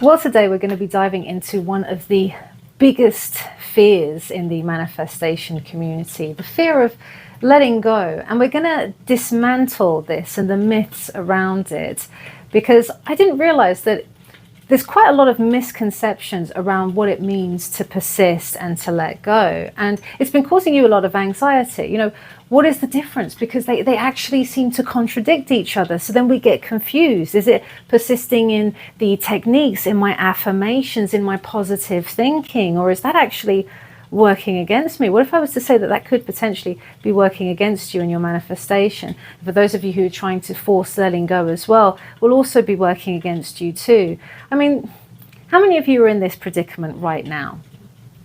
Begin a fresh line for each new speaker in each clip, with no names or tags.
Well, today we're going to be diving into one of the biggest fears in the manifestation community, the fear of letting go. And we're going to dismantle this and the myths around it, because I didn't realize that there's quite a lot of misconceptions around what it means to persist and to let go. And it's been causing you a lot of anxiety. You know, what is the difference? Because they actually seem to contradict each other. So then we get confused. Is it persisting in the techniques, in my affirmations, in my positive thinking? Or is that actually working against me? What if I was to say that that could potentially be working against you in your manifestation? For those of you who are trying to force letting go as well, will also be working against you too. I mean, how many of you are in this predicament right now?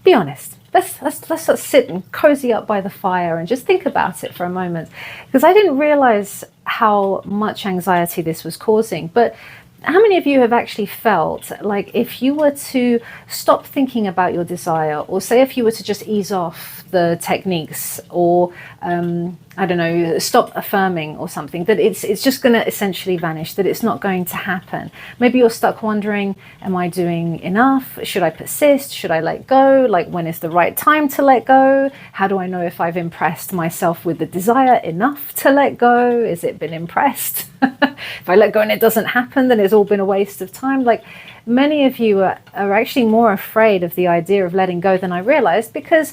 Be honest. Let's sit and cozy up by the fire and just think about it for a moment, because I didn't realize how much anxiety this was causing. But how many of you have actually felt like if you were to stop thinking about your desire, or say if you were to just ease off the techniques, or I don't know, stop affirming or something, that it's just going to essentially vanish, that it's not going to happen? Maybe you're stuck wondering, am I doing enough? Should I persist? Should I let go? Like, when is the right time to let go? How do I know if I've impressed myself with the desire enough to let go? Is it been impressed? If I let go and it doesn't happen, then it's all been a waste of time. Like, many of you are actually more afraid of the idea of letting go than I realized, because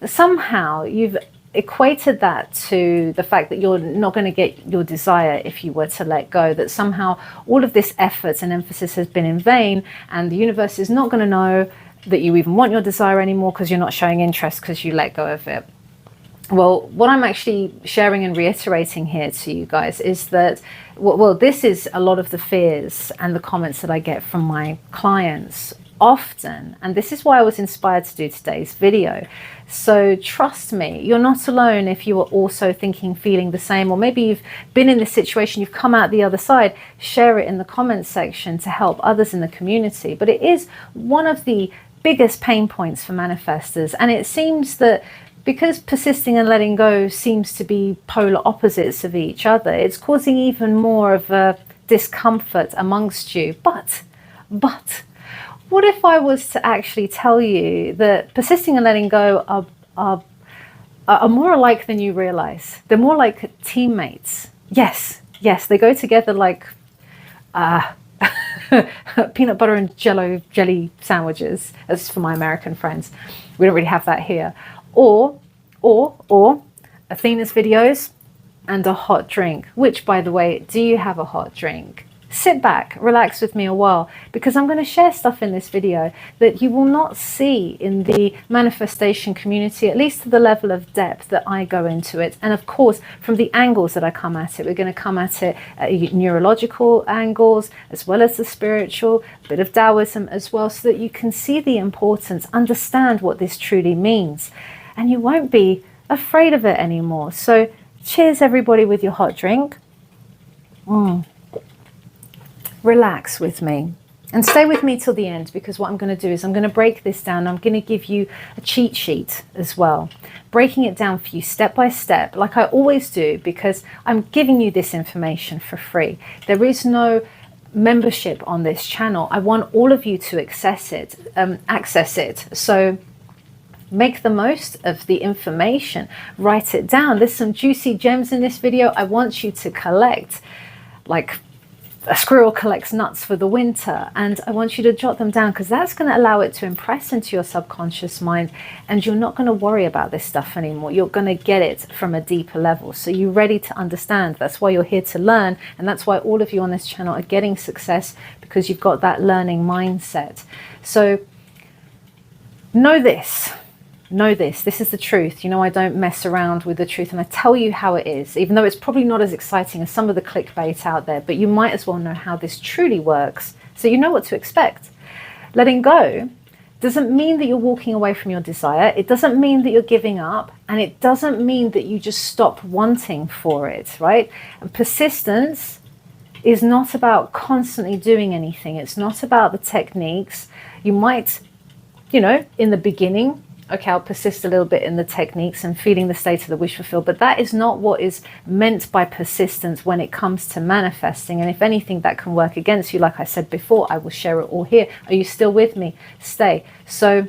somehow you've equated that to the fact that you're not going to get your desire if you were to let go, that somehow all of this effort and emphasis has been in vain, and the universe is not going to know that you even want your desire anymore because you're not showing interest because you let go of it. Well, what I'm actually sharing and reiterating here to you guys is that, well, this is a lot of the fears and the comments that I get from my clients often. And this is why I was inspired to do today's video. So trust me, you're not alone if you are also thinking, feeling the same, or maybe you've been in this situation, you've come out the other side. Share it in the comments section to help others in the community. But it is one of the biggest pain points for manifestors. And it seems that because persisting and letting go seems to be polar opposites of each other, it's causing even more of a discomfort amongst you. But what if I was to actually tell you that persisting and letting go are more alike than you realize? They're more like teammates. Yes, they go together like peanut butter and jelly sandwiches, as for my American friends. We don't really have that here. Or Athena's videos and a hot drink, which, by the way, do you have a hot drink? Sit back, relax with me a while, because I'm going to share stuff in this video that you will not see in the manifestation community, at least to the level of depth that I go into it. And of course, from the angles that I come at it, we're going to come at it at neurological angles, as well as the spiritual, a bit of Taoism as well, so that you can see the importance, understand what this truly means. And you won't be afraid of it anymore. So cheers, everybody, with your hot drink. Relax with me and stay with me till the end, because what I'm going to do is I'm going to break this down. I'm going to give you a cheat sheet as well, breaking it down for you step by step, like I always do, because I'm giving you this information for free. There is no membership on this channel. I want all of you to access it. So make the most of the information, write it down. There's some juicy gems in this video I want you to collect, like a squirrel collects nuts for the winter, and I want you to jot them down, because that's going to allow it to impress into your subconscious mind, and you're not going to worry about this stuff anymore. You're going to get it from a deeper level, so you're ready to understand. That's why you're here to learn, and that's why all of you on this channel are getting success, because you've got that learning mindset. So know this. This is the truth. You know, I don't mess around with the truth, and I tell you how it is, even though it's probably not as exciting as some of the clickbait out there, but you might as well know how this truly works, so you know what to expect. Letting go doesn't mean that you're walking away from your desire. It doesn't mean that you're giving up, and it doesn't mean that you just stop wanting for it, right? And persistence is not about constantly doing anything. It's not about the techniques. You might, you know, in the beginning, okay, I'll persist a little bit in the techniques and feeling the state of the wish fulfilled, but that is not what is meant by persistence when it comes to manifesting. And if anything, that can work against you. Like I said before, I will share it all here. Are you still with me? Stay. So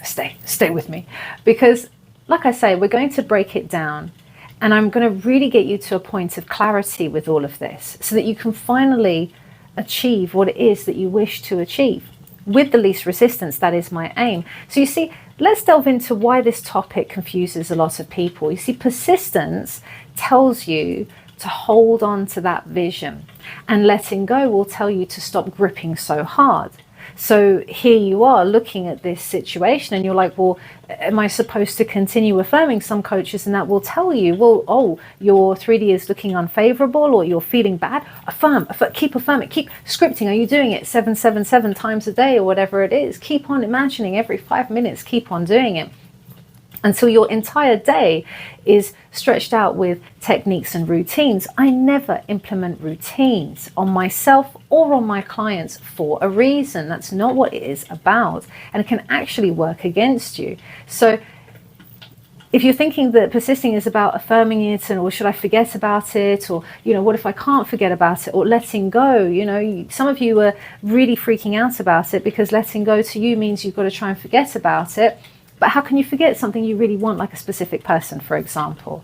stay with me, because like I say, we're going to break it down, and I'm going to really get you to a point of clarity with all of this so that you can finally achieve what it is that you wish to achieve with the least resistance. That is my aim. So you see, let's delve into why this topic confuses a lot of people. You see, persistence tells you to hold on to that vision, and letting go will tell you to stop gripping so hard. So here you are looking at this situation and you're like, well, am I supposed to continue affirming? Some coaches and that will tell you, well, oh, your 3D is looking unfavorable, or you're feeling bad. Affirm, keep affirming, keep scripting. Are you doing it 777 times a day or whatever it is? Keep on imagining every 5 minutes, keep on doing it until your entire day is stretched out with techniques and routines. I never implement routines on myself or on my clients for a reason. That's not what it is about, and it can actually work against you. So if you're thinking that persisting is about affirming it, and or should I forget about it, or what if I can't forget about it, or letting go, some of you are really freaking out about it because letting go to you means you've got to try and forget about it. But how can you forget something you really want, like a specific person, for example?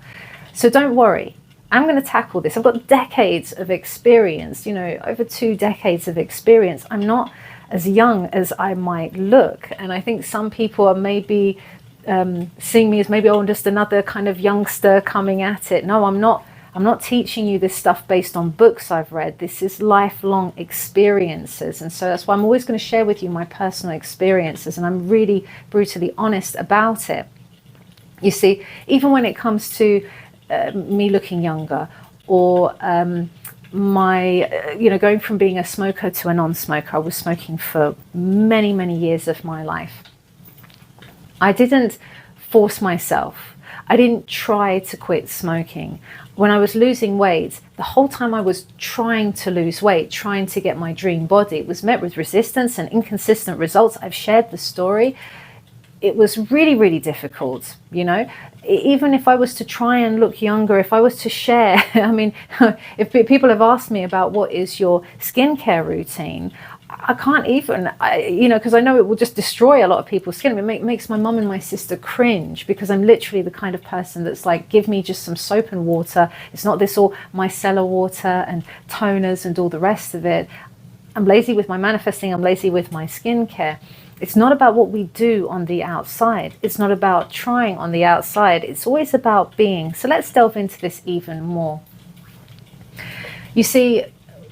So don't worry. I'm going to tackle this. I've got decades of experience, over 2 decades of experience. I'm not as young as I might look. And I think some people are maybe seeing me as maybe, oh, I'm just another kind of youngster coming at it. No, I'm not. I'm not teaching you this stuff based on books I've read. This is lifelong experiences. And so that's why I'm always going to share with you my personal experiences. And I'm really brutally honest about it. You see, even when it comes to me looking younger, or going from being a smoker to a non-smoker. I was smoking for many, many years of my life. I didn't force myself. I didn't try to quit smoking. When I was losing weight, the whole time I was trying to lose weight, trying to get my dream body, it was met with resistance and inconsistent results. I've shared the story. It was really, really difficult, Even if I was to try and look younger, if I was to share, if people have asked me about what is your skincare routine, I can't even, because I know it will just destroy a lot of people's skin. It makes my mum and my sister cringe, because I'm literally the kind of person that's like, give me just some soap and water. It's not this all micellar water and toners and all the rest of it. I'm lazy with my manifesting. I'm lazy with my skincare. It's not about what we do on the outside. It's not about trying on the outside. It's always about being. So let's delve into this even more. You see,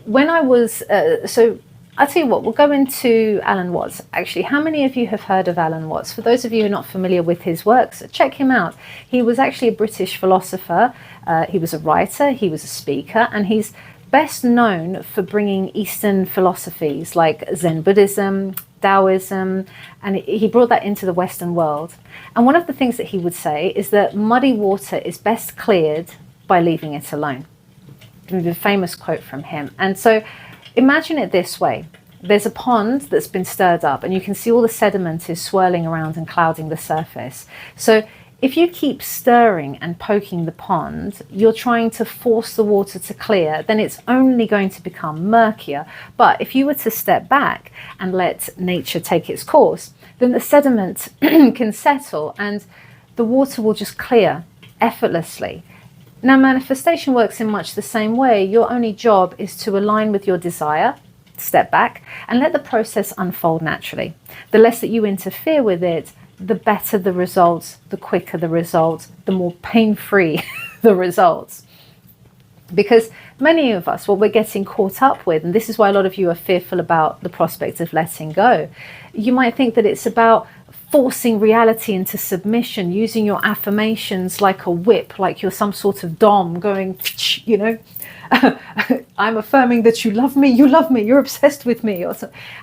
when I was, I'll tell you what, we'll go into Alan Watts. Actually, how many of you have heard of Alan Watts? For those of you who are not familiar with his works, check him out. He was actually a British philosopher. He was a writer, he was a speaker, and he's best known for bringing Eastern philosophies like Zen Buddhism, Taoism, and he brought that into the Western world. And one of the things that he would say is that muddy water is best cleared by leaving it alone. A famous quote from him. And so imagine it this way. There's a pond that's been stirred up, and you can see all the sediment is swirling around and clouding the surface. So if you keep stirring and poking the pond, you're trying to force the water to clear, then it's only going to become murkier. But if you were to step back and let nature take its course, then the sediment can settle and the water will just clear effortlessly. Now, manifestation works in much the same way. Your only job is to align with your desire, step back, and let the process unfold naturally. The less that you interfere with it, the better the results, the quicker the results, the more pain-free the results. Because many of us, what we're getting caught up with, and this is why a lot of you are fearful about the prospect of letting go, you might think that it's about forcing reality into submission, using your affirmations like a whip, like you're some sort of dom going, I'm affirming that you love me, you're obsessed with me,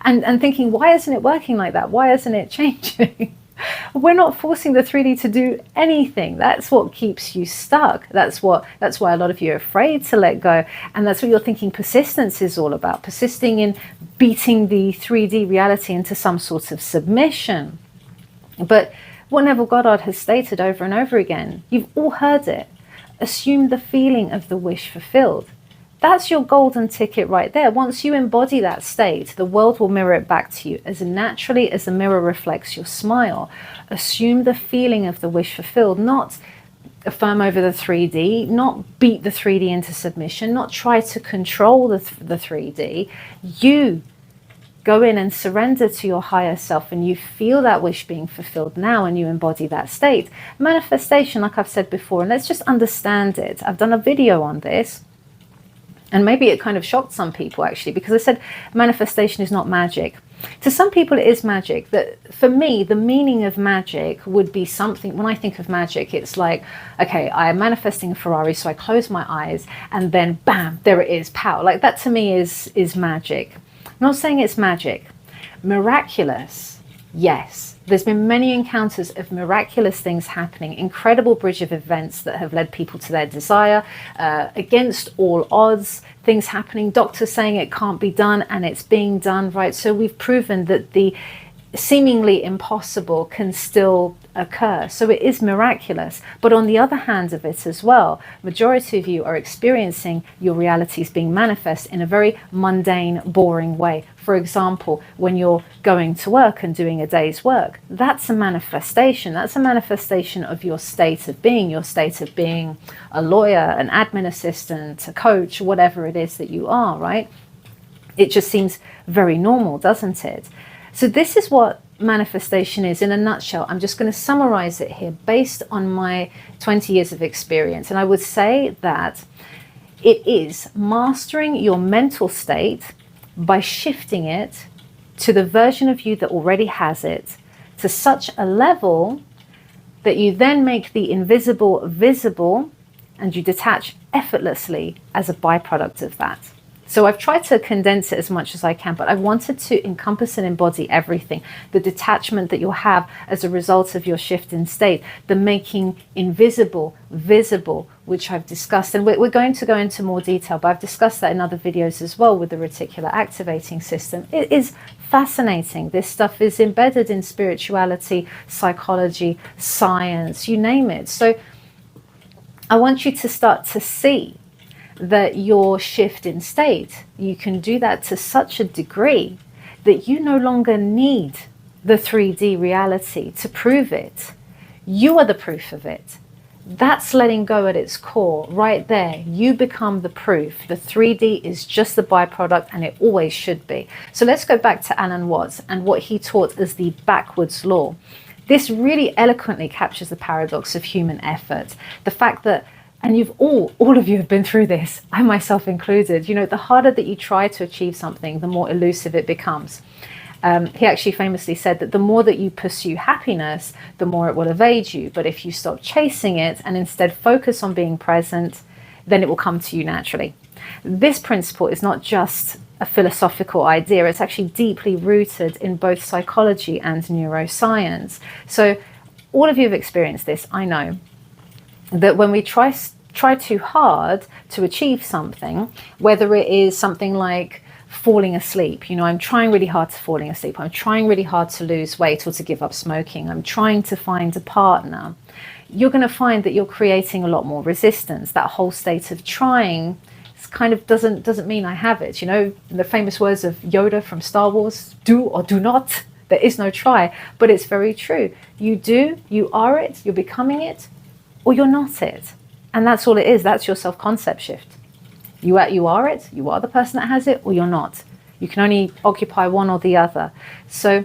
and thinking, why isn't it working like that? Why isn't it changing? We're not forcing the 3D to do anything. That's what keeps you stuck. That's why a lot of you are afraid to let go. And that's what you're thinking persistence is all about. Persisting in beating the 3D reality into some sort of submission. But what Neville Goddard has stated over and over again, you've all heard it. Assume the feeling of the wish fulfilled. That's your golden ticket right there. Once you embody that state, the world will mirror it back to you as naturally as the mirror reflects your smile. Assume the feeling of the wish fulfilled, not affirm over the 3D, not beat the 3D into submission, not try to control the 3D. You go in and surrender to your higher self, and you feel that wish being fulfilled now, and you embody that state. Manifestation, like I've said before, and let's just understand it. I've done a video on this, and maybe it kind of shocked some people actually, because I said manifestation is not magic. To some people it is magic. That for me, the meaning of magic would be something, when I think of magic, it's like, okay, I am manifesting a Ferrari, so I close my eyes and then bam, there it is, pow. Like that to me is magic. I'm not saying it's magic. Miraculous, yes. There's been many encounters of miraculous things happening, incredible bridge of events that have led people to their desire, against all odds, things happening, doctors saying it can't be done and it's being done, right? So we've proven that the seemingly impossible can still occur. So it is miraculous. But on the other hand of it as well, majority of you are experiencing your realities being manifest in a very mundane, boring way. For example, when you're going to work and doing a day's work, that's a manifestation. That's a manifestation of your state of being a lawyer, an admin assistant, a coach, whatever it is that you are, right? It just seems very normal, doesn't it? So this is what manifestation is in a nutshell. I'm just going to summarize it here based on my 20 years of experience. And I would say that it is mastering your mental state by shifting it to the version of you that already has it, to such a level that you then make the invisible visible, and you detach effortlessly as a byproduct of that. So I've tried to condense it as much as I can, but I wanted to encompass and embody everything. The detachment that you'll have as a result of your shift in state, the making invisible visible, which I've discussed. And we're going to go into more detail, but I've discussed that in other videos as well with the reticular activating system. It is fascinating. This stuff is embedded in spirituality, psychology, science, you name it. So I want you to start to see that your shift in state, you can do that to such a degree that you no longer need the 3D reality to prove it. You are the proof of it. That's letting go at its core, right there. You become the proof. The 3D is just the byproduct, and it always should be. So let's go back to Alan Watts and what he taught as the backwards law. This really eloquently captures the paradox of human effort. The fact that, and you've all of you have been through this, I myself included, you know, the harder that you try to achieve something, the more elusive it becomes. He actually famously said that the more that you pursue happiness, the more it will evade you. But if you stop chasing it and instead focus on being present, then it will come to you naturally. This principle is not just a philosophical idea, it's actually deeply rooted in both psychology and neuroscience. So all of you have experienced this, I know, that when we try too hard to achieve something, whether it is something like falling asleep, you know, I'm trying really hard to falling asleep, I'm trying really hard to lose weight or to give up smoking, I'm trying to find a partner, you're going to find that you're creating a lot more resistance. That whole state of trying kind of doesn't mean I have it. You know, the famous words of Yoda from Star Wars, do or do not, there is no try. But it's very true. You do, you are it, you're becoming it, or you're not it. And that's all it is. That's your self-concept shift. You are it, you are the person that has it, or you're not. You can only occupy one or the other. So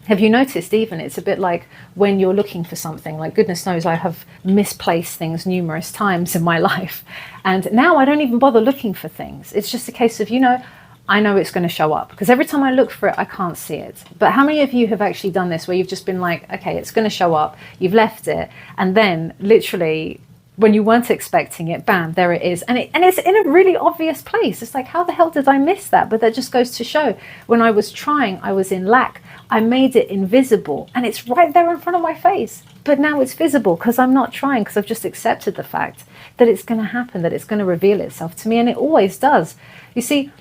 have you noticed even, it's a bit like when you're looking for something, like goodness knows I have misplaced things numerous times in my life. And now I don't even bother looking for things. It's just a case of, you know, I know it's going to show up because every time I look for it, I can't see it. But how many of you have actually done this where you've just been like, okay, it's going to show up, you've left it, and then literally when you weren't expecting it, bam, there it is. And it's in a really obvious place. It's like, how the hell did I miss that? But that just goes to show, when I was trying, I was in lack. I made it invisible and it's right there in front of my face. But now it's visible because I'm not trying, because I've just accepted the fact that it's going to happen, that it's going to reveal itself to me. And it always does. You see,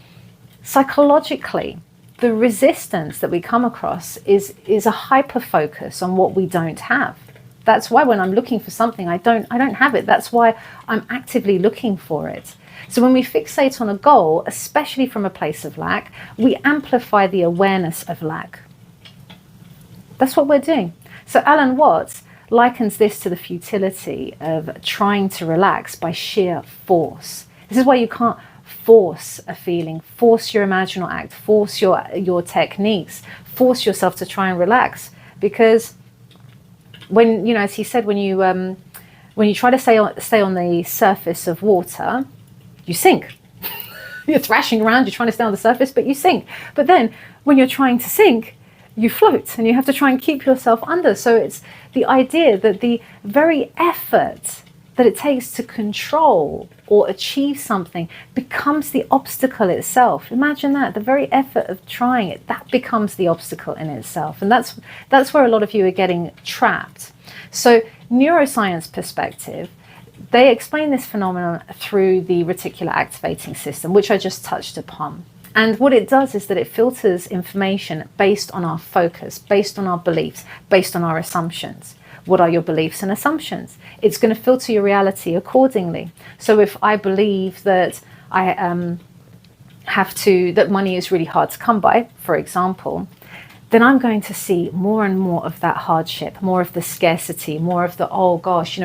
psychologically, the resistance that we come across is a hyper focus on what we don't have. That's why when I'm looking for something, I don't have it. That's why I'm actively looking for it. So when we fixate on a goal, especially from a place of lack, we amplify the awareness of lack. That's what we're doing. So Alan Watts likens this to the futility of trying to relax by sheer force. This is why you can't force a feeling, force your imaginal act, force your techniques, force yourself to try and relax. Because when, you know, as he said, when you try to stay on the surface of water, you sink. You're thrashing around, you're trying to stay on the surface, but you sink. But then when you're trying to sink, you float and you have to try and keep yourself under. So it's the idea that the very effort that it takes to control or achieve something becomes the obstacle itself. Imagine that, the very effort of trying it, that becomes the obstacle in itself. And that's where a lot of you are getting trapped. So neuroscience perspective, they explain this phenomenon through the reticular activating system, which I just touched upon. And what it does is that it filters information based on our focus, based on our beliefs, based on our assumptions. What are your beliefs and assumptions? It's going to filter your reality accordingly. So if I believe that that money is really hard to come by, for example, then I'm going to see more and more of that hardship, more of the scarcity, more of the, oh gosh,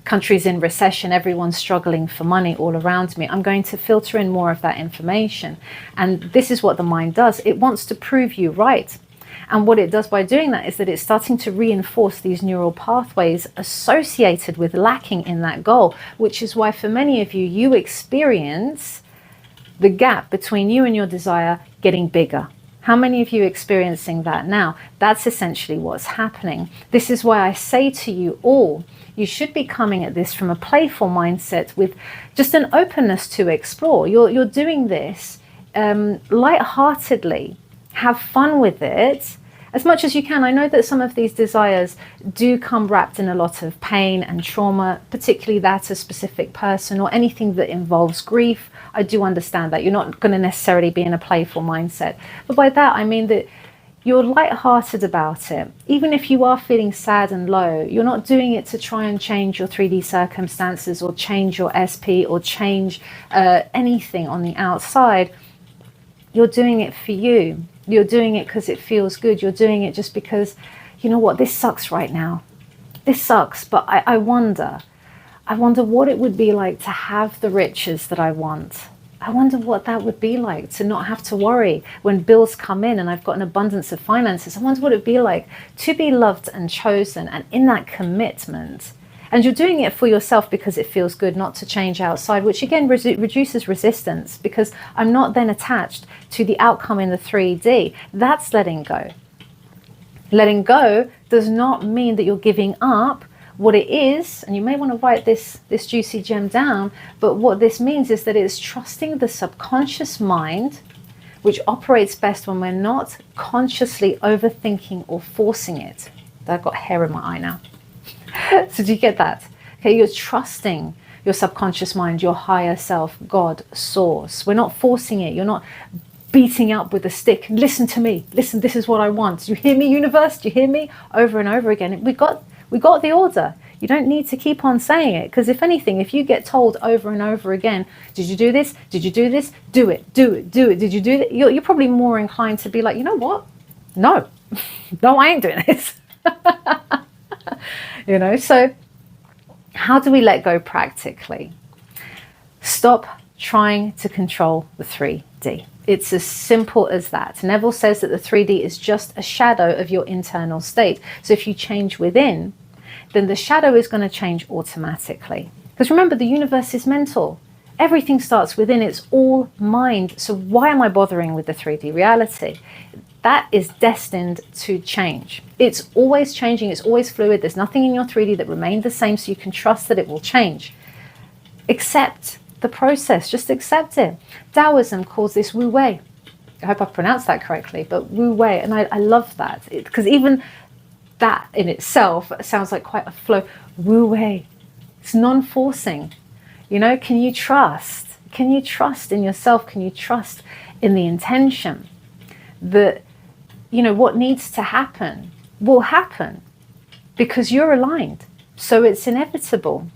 countries in recession, everyone's struggling for money all around me. I'm going to filter in more of that information. And this is what the mind does. It wants to prove you right. And what it does by doing that is that it's starting to reinforce these neural pathways associated with lacking in that goal, which is why for many of you, you experience the gap between you and your desire getting bigger. How many of you are experiencing that now? That's essentially what's happening. This is why I say to you all, you should be coming at this from a playful mindset with just an openness to explore. You're doing this lightheartedly. Have fun with it as much as you can. I know that some of these desires do come wrapped in a lot of pain and trauma, particularly that a specific person or anything that involves grief. I do understand that. You're not going to necessarily be in a playful mindset. But by that, I mean that you're lighthearted about it. Even if you are feeling sad and low, you're not doing it to try and change your 3D circumstances or change your SP or change anything on the outside. You're doing it for you. You're doing it because it feels good. You're doing it just because, you know what, this sucks right now. This sucks, but I wonder what it would be like to have the riches that I want. I wonder what that would be like to not have to worry when bills come in and I've got an abundance of finances. I wonder what it'd be like to be loved and chosen and in that commitment. And you're doing it for yourself because it feels good, not to change outside, which again reduces resistance because I'm not then attached to the outcome in the 3D. That's letting go. Letting go does not mean that you're giving up what it is, and you may want to write this juicy gem down, but what this means is that it's trusting the subconscious mind, which operates best when we're not consciously overthinking or forcing it. I've got hair in my eye now. So do you get that? Okay, you're trusting your subconscious mind, your higher self, God, source. We're not forcing it. You're not beating up with a stick. Listen to me. Listen, this is what I want. Do you hear me, universe? Do you hear me? Over and over again. We got the order. You don't need to keep on saying it, because if anything, if you get told over and over again, did you do this? Did you do this? Do it, do it, do it. Did you do that? You're probably more inclined to be like, you know what? No, no, I ain't doing this. So how do we let go practically? Stop trying to control the 3D. It's as simple as that. Neville says that the 3D is just a shadow of your internal state. So if you change within, then the shadow is going to change automatically. Because remember, the universe is mental. Everything starts within. It's all mind. So why am I bothering with the 3D reality? That is destined to change. It's always changing. It's always fluid. There's nothing in your 3D that remained the same, so you can trust that it will change. Accept the process. Just accept it. Taoism calls this Wu Wei. I hope I pronounced that correctly, but Wu Wei. And I love that, because even that in itself sounds like quite a flow. Wu Wei. It's non-forcing. Can you trust? Can you trust in yourself? Can you trust in the intention? that, what needs to happen will happen because you're aligned. So it's inevitable.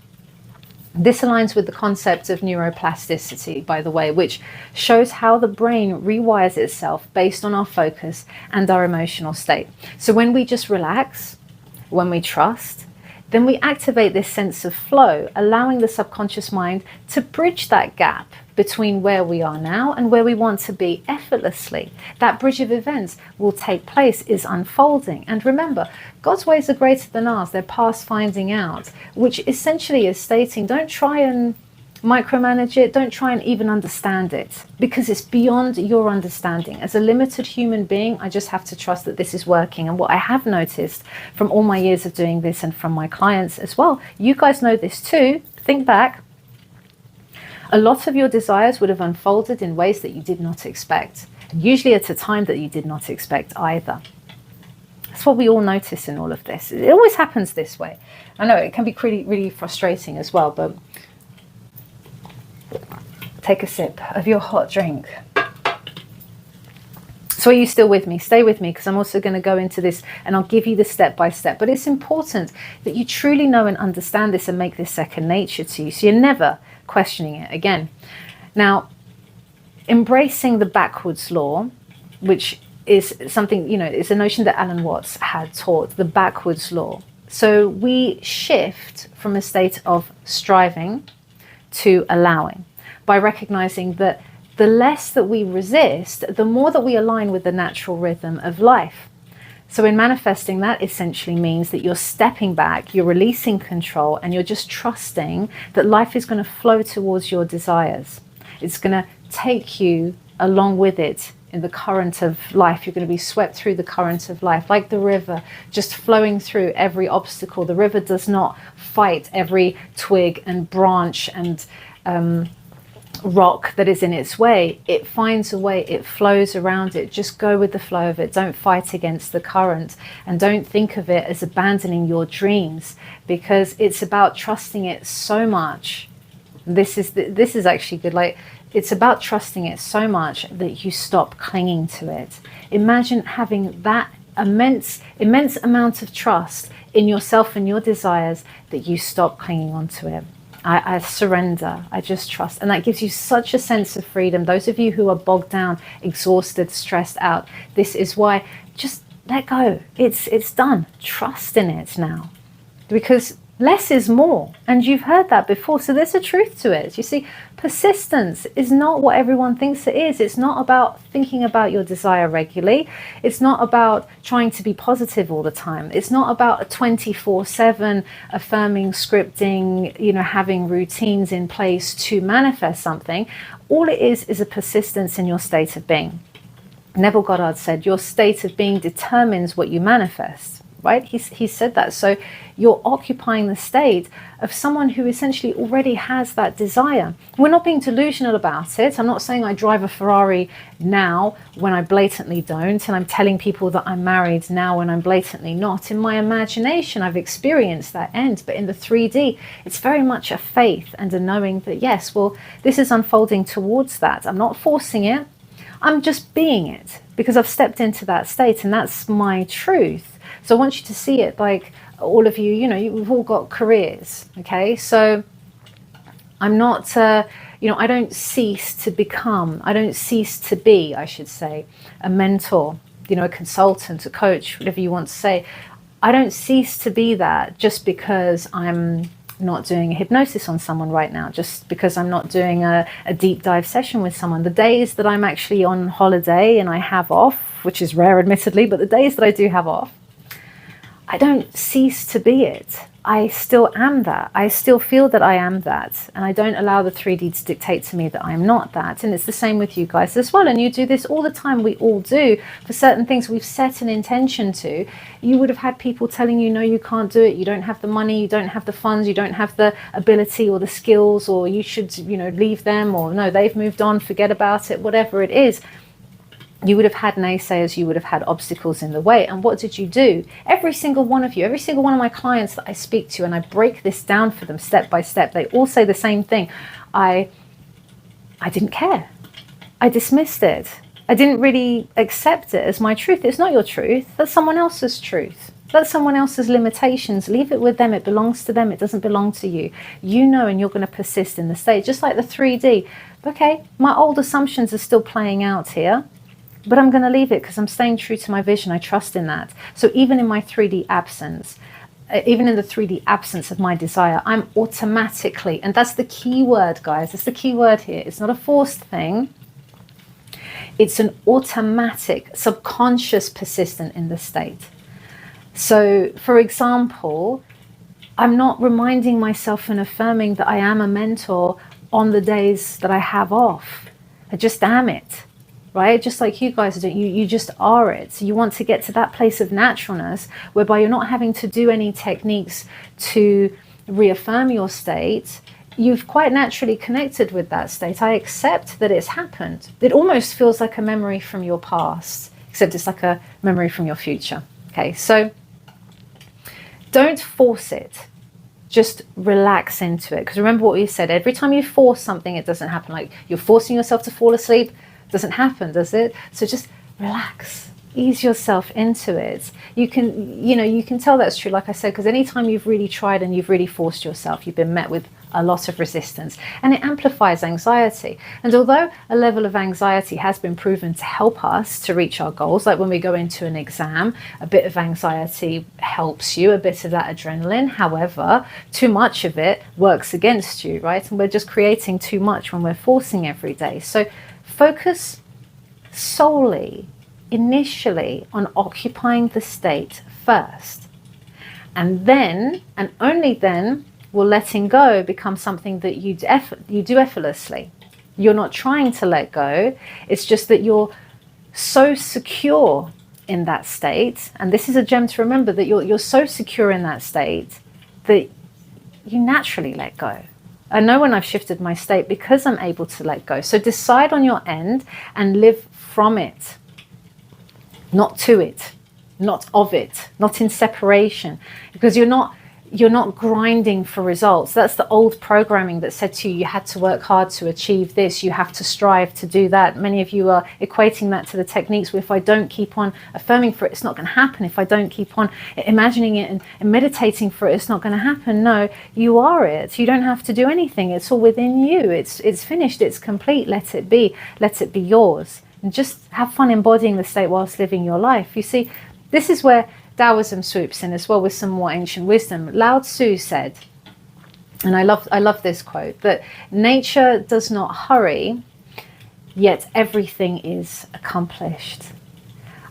This aligns with the concept of neuroplasticity, by the way, which shows how the brain rewires itself based on our focus and our emotional state. So when we just relax, when we trust, then we activate this sense of flow, allowing the subconscious mind to bridge that gap between where we are now and where we want to be effortlessly. That bridge of events will take place, is unfolding. And remember, God's ways are greater than ours. They're past finding out, which essentially is stating, don't try and micromanage it. Don't try and even understand it, because it's beyond your understanding. As a limited human being, I just have to trust that this is working. And what I have noticed from all my years of doing this and from my clients as well, you guys know this too. Think back. A lot of your desires would have unfolded in ways that you did not expect, and usually at a time that you did not expect either. That's what we all notice in all of this. It always happens this way. I know it can be really, really frustrating as well, but take a sip of your hot drink. So are you still with me? Stay with me, because I'm also going to go into this and I'll give you the step by step. But it's important that you truly know and understand this and make this second nature to you, so you're never questioning it again. Now, embracing the backwards law, which is something, it's a notion that Alan Watts had taught, the backwards law. So we shift from a state of striving to allowing by recognizing that the less that we resist, the more that we align with the natural rhythm of life. So in manifesting, that essentially means that you're stepping back, you're releasing control, and you're just trusting that life is going to flow towards your desires. It's going to take you along with it in the current of life. You're going to be swept through the current of life, like the river, just flowing through every obstacle. The river does not fight every twig and branch and rock that is in its way. It finds a way, it flows around it. Just go with the flow of it. Don't fight against the current, and don't think of it as abandoning your dreams, because it's about trusting it so much. This is actually good. Like, it's about trusting it so much that you stop clinging to it. Imagine having that immense amount of trust in yourself and your desires that you stop clinging onto it. I surrender, I just trust. And that gives you such a sense of freedom. Those of you who are bogged down, exhausted, stressed out, this is why, just let go. It's done. Trust in it now. Because less is more. And you've heard that before. So there's a truth to it. You see, persistence is not what everyone thinks it is. It's not about thinking about your desire regularly. It's not about trying to be positive all the time. It's not about a 24/7 affirming, scripting, having routines in place to manifest something. All it is a persistence in your state of being. Neville Goddard said, your state of being determines what you manifest. Right? He said that. So you're occupying the state of someone who essentially already has that desire. We're not being delusional about it. I'm not saying I drive a Ferrari now when I blatantly don't, and I'm telling people that I'm married now when I'm blatantly not. In my imagination, I've experienced that end, but in the 3D, it's very much a faith and a knowing that, yes, well, this is unfolding towards that. I'm not forcing it. I'm just being it, because I've stepped into that state, and that's my truth. So I want you to see it like all of you, we've all got careers, okay? So I'm not, I don't cease to become, I don't cease to be, I should say, a mentor, a consultant, a coach, whatever you want to say. I don't cease to be that just because I'm not doing a hypnosis on someone right now, just because I'm not doing a deep dive session with someone. The days that I'm actually on holiday and I have off, which is rare admittedly, but the days that I do have off, I don't cease to be it. I still am that. I still feel that I am that. And I don't allow the 3D to dictate to me that I'm not that. And it's the same with you guys as well. And you do this all the time. We all do. For certain things we've set an intention to, you would have had people telling you, no, you can't do it. You don't have the money. You don't have the funds. You don't have the ability or the skills, or you should, leave them, or no, they've moved on, forget about it, whatever it is. You would have had naysayers, you would have had obstacles in the way. And what did you do? Every single one of you, every single one of my clients that I speak to, and I break this down for them step by step, they all say the same thing. I didn't care. I dismissed it. I didn't really accept it as my truth. It's not your truth. That's someone else's truth. That's someone else's limitations. Leave it with them. It belongs to them. It doesn't belong to you. You know, and you're going to persist in the state. Just like the 3D. Okay, my old assumptions are still playing out here, but I'm going to leave it because I'm staying true to my vision. I trust in that. So even in my 3D absence, even in the 3D absence of my desire, I'm automatically, and that's the key word, guys. That's the key word here. It's not a forced thing. It's an automatic, subconscious persistent in the state. So, for example, I'm not reminding myself and affirming that I am a mentor on the days that I have off. I just am it, right? Just like you guys do, you just are it. So you want to get to that place of naturalness whereby you're not having to do any techniques to reaffirm your state. You've quite naturally connected with that state. I accept that it's happened. It almost feels like a memory from your past, except it's like a memory from your future. Okay, so don't force it. Just relax into it. Because remember what we said, every time you force something, it doesn't happen. Like you're forcing yourself to fall asleep, it doesn't happen, does it? So just relax. Ease yourself into it. You can tell that's true, like I said, because anytime you've really tried and you've really forced yourself, you've been met with a lot of resistance, and it amplifies anxiety. And although a level of anxiety has been proven to help us to reach our goals, like when we go into an exam, a bit of anxiety helps you, a bit of that adrenaline. However, too much of it works against you, right? And we're just creating too much when we're forcing every day. So focus solely, initially, on occupying the state first. And then, and only then, will letting go become something that you do effortlessly. You're not trying to let go. It's just that you're so secure in that state. And this is a gem to remember, that you're so secure in that state that you naturally let go. I know when I've shifted my state because I'm able to let go. So decide on your end and live from it, not to it, not of it, not in separation, because you're not grinding for results. That's the old programming that said to you, you had to work hard to achieve this, you have to strive to do that. Many of you are equating that to the techniques where if I don't keep on affirming for it, it's not going to happen. If I don't keep on imagining it and meditating for it, it's not going to happen. No, you are it. You don't have to do anything. It's all within you. It's finished. It's complete. Let it be. Let it be yours. And just have fun embodying the state whilst living your life. You see, this is where Taoism swoops in as well with some more ancient wisdom. Lao Tzu said, and I love this quote, that nature does not hurry, yet everything is accomplished.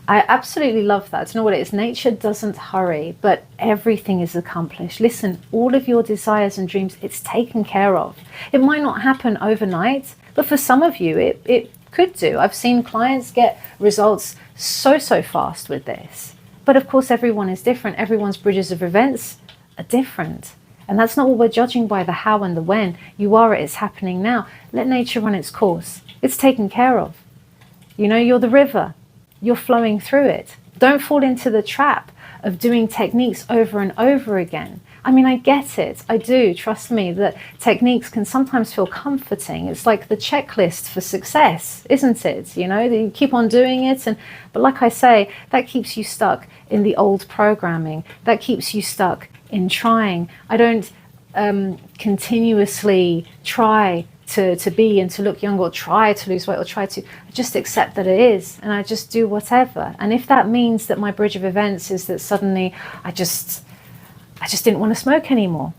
I absolutely love that. I don't know what it is. Nature doesn't hurry, but everything is accomplished. Listen, all of your desires and dreams, it's taken care of. It might not happen overnight, but for some of you, it could do. I've seen clients get results so fast with this. But of course, everyone is different. Everyone's bridges of events are different. And that's not what we're judging by, the how and the when. You are it, it's happening now. Let nature run its course. It's taken care of. You know, you're the river. You're flowing through it. Don't fall into the trap of doing techniques over and over again. I mean, I get it. I do. Trust me that techniques can sometimes feel comforting. It's like the checklist for success, isn't it? You know, you keep on doing it. But like I say, that keeps you stuck in the old programming. That keeps you stuck in trying. I don't continuously try to be and to look young, or try to lose weight, or I just accept that it is, and I just do whatever. And if that means that my bridge of events is that suddenly I just didn't want to smoke anymore,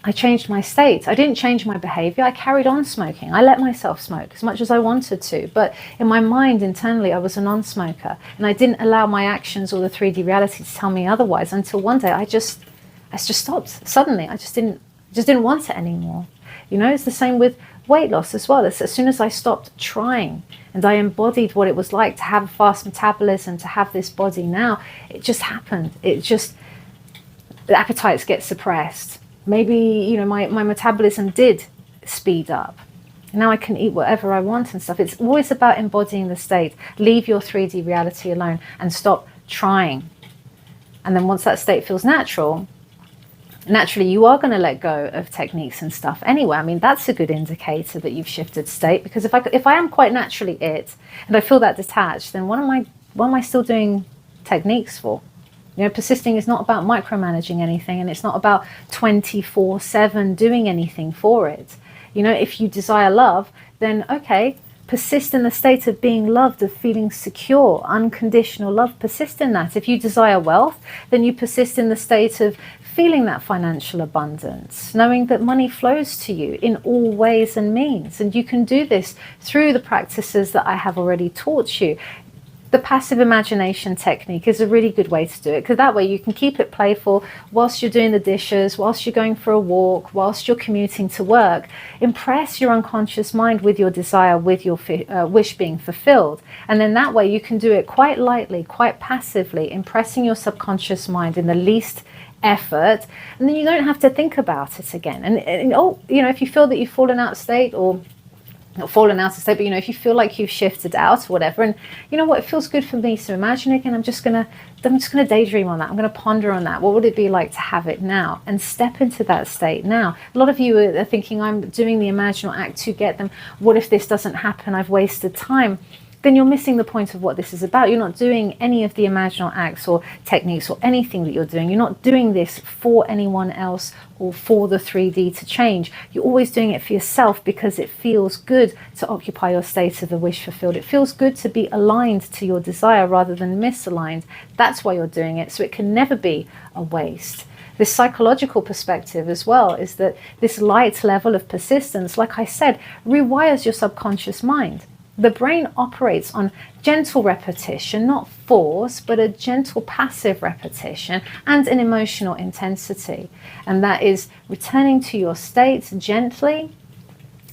I changed my state. I didn't change my behavior. I carried on smoking. I let myself smoke as much as I wanted to, but in my mind internally I was a non-smoker, and I didn't allow my actions or the 3D reality to tell me otherwise, until one day I just stopped. Suddenly I just didn't want it anymore. You know, it's the same with weight loss as well. It's as soon as I stopped trying and I embodied what it was like to have a fast metabolism, to have this body now, it just happened. The appetites get suppressed. Maybe, you know, my metabolism did speed up. Now I can eat whatever I want and stuff. It's always about embodying the state. Leave your 3D reality alone and stop trying. And then once that state feels natural, naturally you are going to let go of techniques and stuff anyway. I mean, that's a good indicator that you've shifted state, because if I am quite naturally it and I feel that detached, then what am I still doing techniques for? You know, persisting is not about micromanaging anything, and it's not about 24/7 doing anything for it. You know, if you desire love, then okay, persist in the state of being loved, of feeling secure, unconditional love. Persist in that. If you desire wealth, then you persist in the state of feeling that financial abundance, knowing that money flows to you in all ways and means. And you can do this through the practices that I have already taught you. The passive imagination technique is a really good way to do it, because that way you can keep it playful whilst you're doing the dishes, whilst you're going for a walk, whilst you're commuting to work. Impress your unconscious mind with your desire, with your wish being fulfilled. And then that way you can do it quite lightly, quite passively, impressing your subconscious mind in the least effort. And then you don't have to think about it again. And oh, you know, if you feel that you've fallen out of state, or not fallen out of state, but you know, if you feel like you've shifted out or whatever, and you know what, it feels good for me to imagine again, I'm just gonna daydream on that. I'm gonna ponder on that. What would it be like to have it now? And step into that state now. A lot of you are thinking, I'm doing the imaginal act to get them. What if this doesn't happen? I've wasted time. Then you're missing the point of what this is about. You're not doing any of the imaginal acts or techniques or anything that you're doing. You're not doing this for anyone else or for the 3D to change. You're always doing it for yourself, because it feels good to occupy your state of the wish fulfilled. It feels good to be aligned to your desire rather than misaligned. That's why you're doing it. So it can never be a waste. This psychological perspective as well is that this light level of persistence, like I said, rewires your subconscious mind. The brain operates on gentle repetition, not force, but a gentle passive repetition and an emotional intensity. And that is returning to your state gently,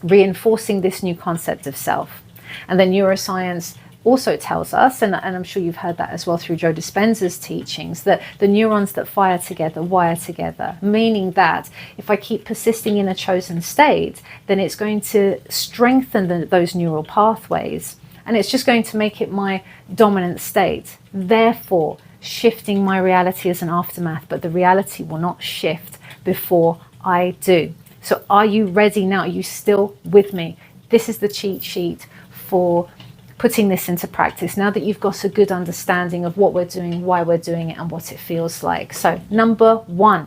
reinforcing this new concept of self. And then neuroscience also tells us, and I'm sure you've heard that as well through Joe Dispenza's teachings, that the neurons that fire together wire together, meaning that if I keep persisting in a chosen state, then it's going to strengthen those neural pathways, and it's just going to make it my dominant state, therefore shifting my reality as an aftermath, but the reality will not shift before I do. So are you ready now? Are you still with me? This is the cheat sheet for putting this into practice, now that you've got a good understanding of what we're doing, why we're doing it, and what it feels like. So number one,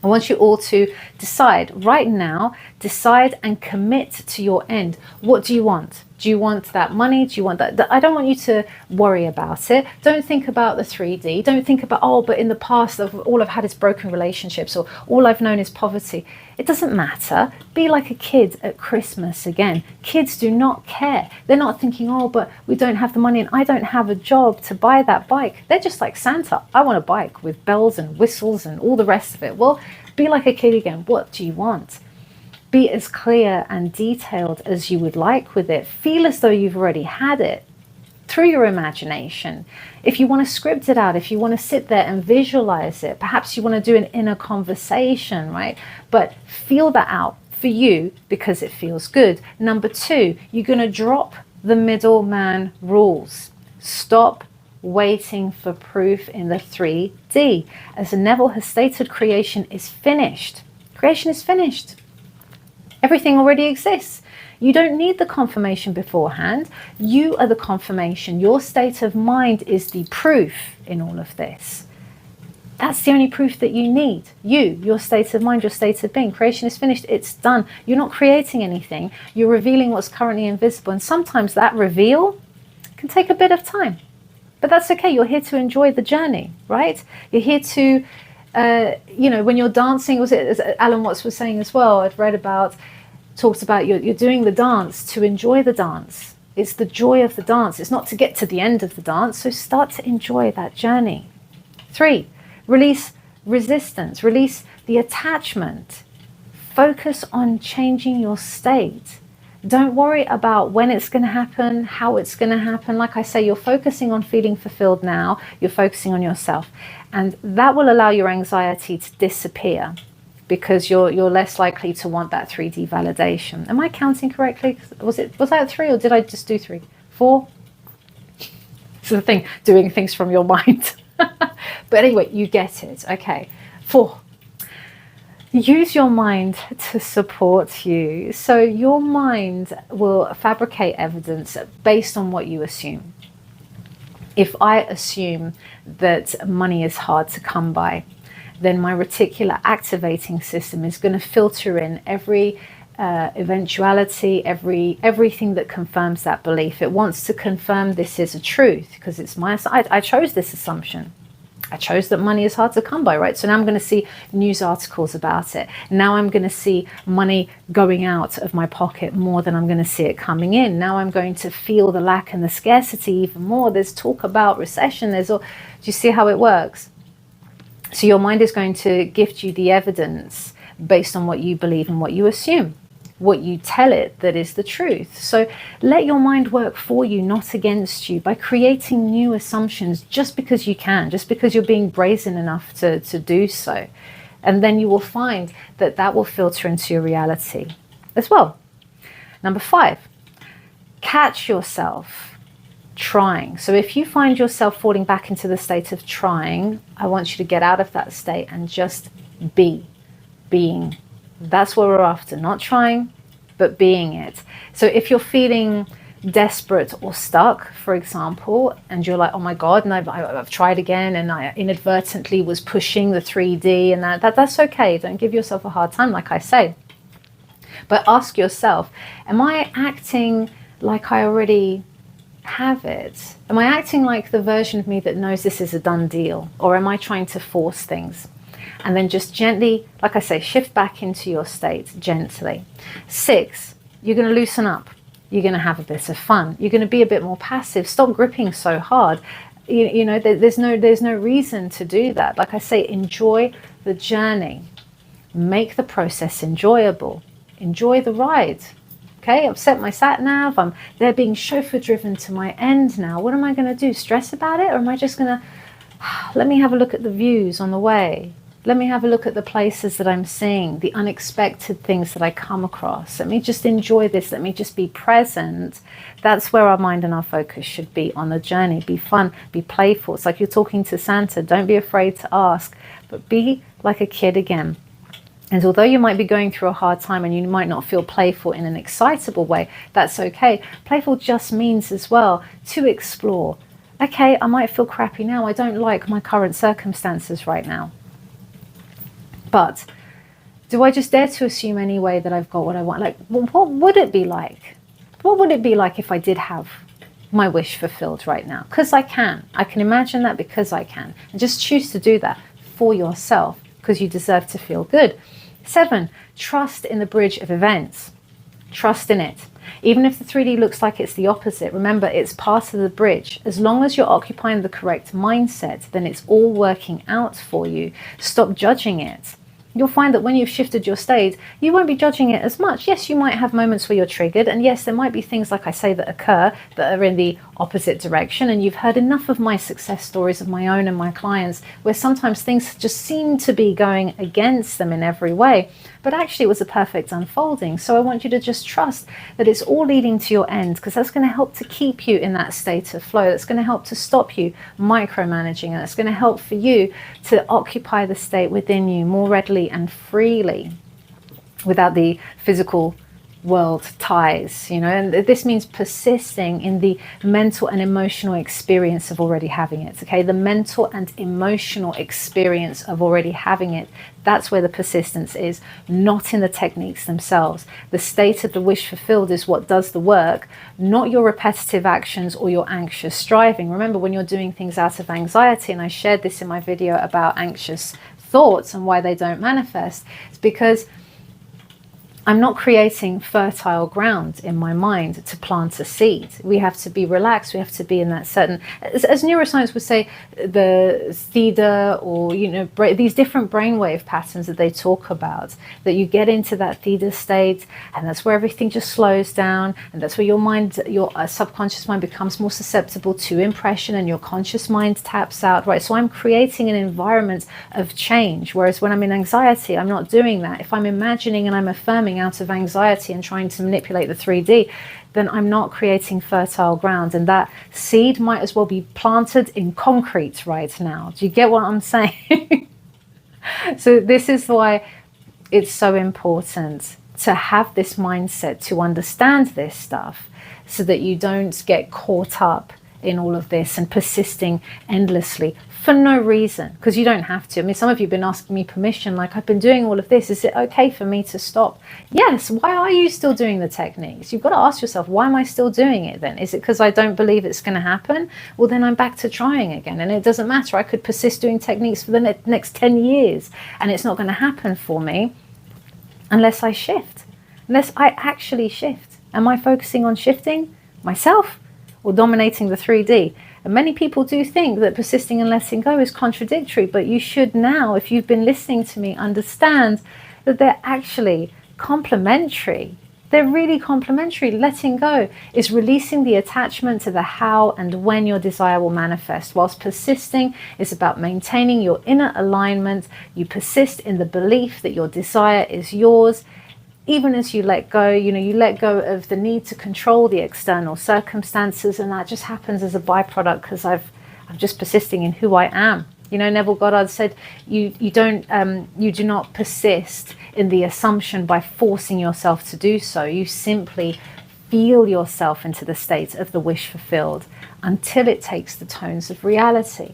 I want you all to decide right now, decide and commit to your end. What do you want? Do you want that money? Do you want that? I don't want you to worry about it. Don't think about the 3D. Don't think about, oh, but in the past, all I've had is broken relationships, or all I've known is poverty. It doesn't matter. Be like a kid at Christmas again. Kids do not care. They're not thinking, oh, but we don't have the money and I don't have a job to buy that bike. They're just like Santa. I want a bike with bells and whistles and all the rest of it. Well, be like a kid again. What do you want? Be as clear and detailed as you would like with it. Feel as though you've already had it through your imagination. If you want to script it out, if you want to sit there and visualize it, perhaps you want to do an inner conversation, right? But feel that out for you because it feels good. Number two, you're going to drop the middleman rules. Stop waiting for proof in the 3D. As Neville has stated, creation is finished. Creation is finished. Everything already exists. You don't need the confirmation beforehand. You are the confirmation. Your state of mind is the proof in all of this. That's the only proof that you need. You, your state of mind, your state of being. Creation is finished. It's done. You're not creating anything. You're revealing what's currently invisible. And sometimes that reveal can take a bit of time. But that's okay. You're here to enjoy the journey, right? You're here to, when you're dancing, was it, as Alan Watts was saying as well, I'd read about, talks about you're doing the dance to enjoy the dance. It's the joy of the dance. It's not to get to the end of the dance. So start to enjoy that journey. 3, release resistance, release the attachment. Focus on changing your state. Don't worry about when it's going to happen, how it's going to happen. Like I say, you're focusing on feeling fulfilled now. You're focusing on yourself. And that will allow your anxiety to disappear because you're less likely to want that 3D validation. Am I counting correctly? Was that 3 or did I just do 3? 4? It's the thing, doing things from your mind. But anyway, you get it. Okay. 4. use your mind to support you. So your mind will fabricate evidence based on what you assume. If I assume that money is hard to come by, then my reticular activating system is going to filter in every eventuality, everything that confirms that belief. It wants to confirm this is a truth because it's my side. I chose this assumption. I chose that money is hard to come by, right? So now I'm going to see news articles about it. Now I'm going to see money going out of my pocket more than I'm going to see it coming in. Now I'm going to feel the lack and the scarcity even more. There's talk about recession. Do you see how it works? So your mind is going to gift you the evidence based on what you believe and what you assume, what you tell it that is the truth. So let your mind work for you, not against you, by creating new assumptions just because you can, just because you're being brazen enough to do so. And then you will find that that will filter into your reality as well. Number 5, catch yourself trying. So if you find yourself falling back into the state of trying, I want you to get out of that state and just being. That's what we're after, not trying, but being it. So if you're feeling desperate or stuck, for example, and you're like, oh my God, and I've tried again, and I inadvertently was pushing the 3D, and that's okay. Don't give yourself a hard time, like I say. But ask yourself, am I acting like I already have it? Am I acting like the version of me that knows this is a done deal? Or am I trying to force things? And then just gently, like I say, shift back into your state gently. 6, you're going to loosen up. You're going to have a bit of fun. You're going to be a bit more passive. Stop gripping so hard. You know, there's no reason to do that. Like I say, enjoy the journey. Make the process enjoyable. Enjoy the ride. Okay, I've set my sat nav. They're being chauffeur driven to my end now. What am I going to do? Stress about it? Or am I just going to let me have a look at the views on the way? Let me have a look at the places that I'm seeing, the unexpected things that I come across. Let me just enjoy this. Let me just be present. That's where our mind and our focus should be on the journey. Be fun, be playful. It's like you're talking to Santa. Don't be afraid to ask, but be like a kid again. And although you might be going through a hard time and you might not feel playful in an excitable way, that's okay. Playful just means as well to explore. Okay, I might feel crappy now. I don't like my current circumstances right now. But do I just dare to assume anyway that I've got what I want? Like, what would it be like? What would it be like if I did have my wish fulfilled right now? Because I can. I can imagine that because I can. And just choose to do that for yourself because you deserve to feel good. 7, trust in the bridge of events. Trust in it. Even if the 3D looks like it's the opposite, remember it's part of the bridge. As long as you're occupying the correct mindset, then it's all working out for you. Stop judging it. You'll find that when you've shifted your state, you won't be judging it as much. Yes, you might have moments where you're triggered, and yes, there might be things, like I say, that occur that are in the opposite direction, and you've heard enough of my success stories of my own and my clients where sometimes things just seem to be going against them in every way, but actually it was a perfect unfolding. So I want you to just trust that it's all leading to your end, because that's going to help to keep you in that state of flow. That's going to help to stop you micromanaging, and it's going to help for you to occupy the state within you more readily and freely without the physical world ties, you know. And this means persisting in the mental and emotional experience of already having it. Okay, the mental and emotional experience of already having it, that's where the persistence is, not in the techniques themselves. The state of the wish fulfilled is what does the work, not your repetitive actions or your anxious striving. Remember, when you're doing things out of anxiety, and I shared this in my video about anxious thoughts and why they don't manifest, it's because I'm not creating fertile ground in my mind to plant a seed. We have to be relaxed. We have to be in that certain, as neuroscience would say, the theta, or, you know, these different brainwave patterns that they talk about, that you get into that theta state, and that's where everything just slows down, and that's where your mind, your subconscious mind becomes more susceptible to impression, and your conscious mind taps out, right? So I'm creating an environment of change, whereas when I'm in anxiety, I'm not doing that. If I'm imagining and I'm affirming out of anxiety and trying to manipulate the 3D, then I'm not creating fertile ground, and that seed might as well be planted in concrete right now. Do you get what I'm saying? So this is why it's so important to have this mindset, to understand this stuff, so that you don't get caught up in all of this and persisting endlessly for no reason, because you don't have to. I mean, some of you have been asking me permission, like, I've been doing all of this, is it okay for me to stop? Yes. Why are you still doing the techniques? You've got to ask yourself, why am I still doing it then? Is it because I don't believe it's going to happen? Well, then I'm back to trying again, and it doesn't matter. I could persist doing techniques for the next 10 years and it's not going to happen for me unless I shift, unless I actually shift. Am I focusing on shifting myself or dominating the 3D? And many people do think that persisting and letting go is contradictory, but you should now, if you've been listening to me, understand that they're actually complementary. They're really complementary. Letting go is releasing the attachment to the how and when your desire will manifest, whilst persisting is about maintaining your inner alignment. You persist in the belief that your desire is yours. Even as you let go, you let go of the need to control the external circumstances, and that just happens as a byproduct because I'm just persisting in who I am. Neville Goddard said, you do not persist in the assumption by forcing yourself to do so. You simply feel yourself into the state of the wish fulfilled until it takes the tones of reality.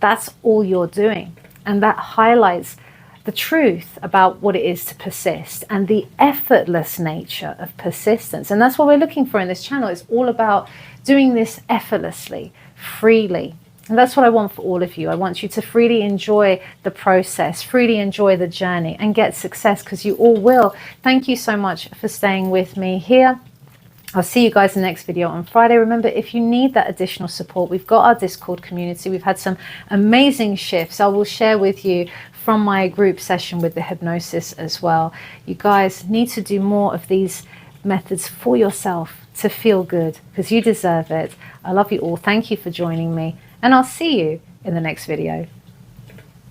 That's all you're doing, and that highlights the truth about what it is to persist and the effortless nature of persistence. And that's what we're looking for in this channel. It's all about doing this effortlessly, freely. And that's what I want for all of you. I want you to freely enjoy the process, freely enjoy the journey, and get success, because you all will. Thank you so much for staying with me here. I'll see you guys in the next video on Friday. Remember, if you need that additional support, we've got our Discord community. We've had some amazing shifts. I will share with you from my group session with the hypnosis as well. You guys need to do more of these methods for yourself to feel good, because you deserve it. I love you all. Thank you for joining me, and I'll see you in the next video.